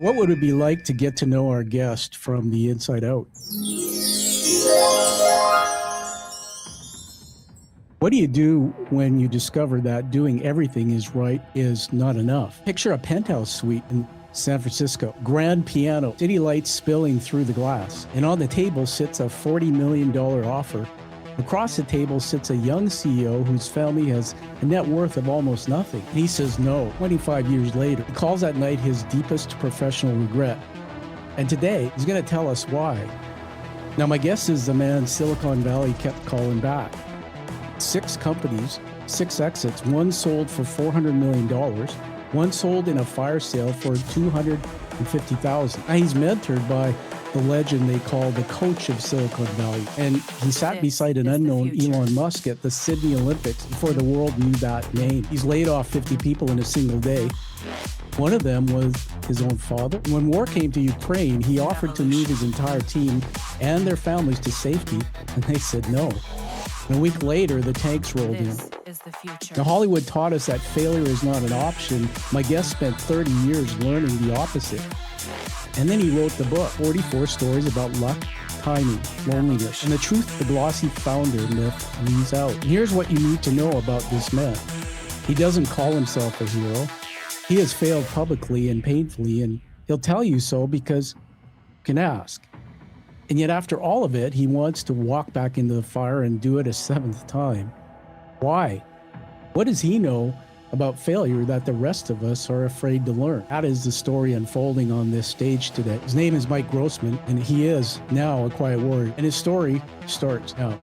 What would it be like to get to know our guest from the inside out? What do you do when you discover that doing everything is right is not enough? Picture a penthouse suite in San Francisco, grand piano, city lights spilling through the glass, and on the table sits a $40 million offer. Across the table sits a young CEO whose family has a net worth of almost nothing. And he says no 25 years later. He calls that night his deepest professional regret. And today, he's going to tell us why. Now, my guess is the man Silicon Valley kept calling back. 6 companies, 6 exits, one sold for $400 million, one sold in a fire sale for $250,000. Now, he's mentored by the legend they call the coach of Silicon Valley. And he sat beside an unknown Elon Musk at the Sydney Olympics before the world knew that name. He's laid off 50 people in a single day. One of them was his own father. When war came to Ukraine, he offered to move his entire team and their families to safety, and they said no. And a week later, the tanks rolled in. Now, Hollywood taught us that failure is not an option. My guest spent 30 years learning the opposite. And then he wrote the book, 44 Stories About Luck, Timing, Loneliness, and the truth the glossy founder myth leaves out. And here's what you need to know about this man. He doesn't call himself a hero. He has failed publicly and painfully, and he'll tell you so because you can ask. And yet after all of it, he wants to walk back into the fire and do it a 7th time. Why? What does he know about failure that the rest of us are afraid to learn? That is the story unfolding on this stage today. His name is Mike Grossman, and he is now a quiet warrior. And his story starts now.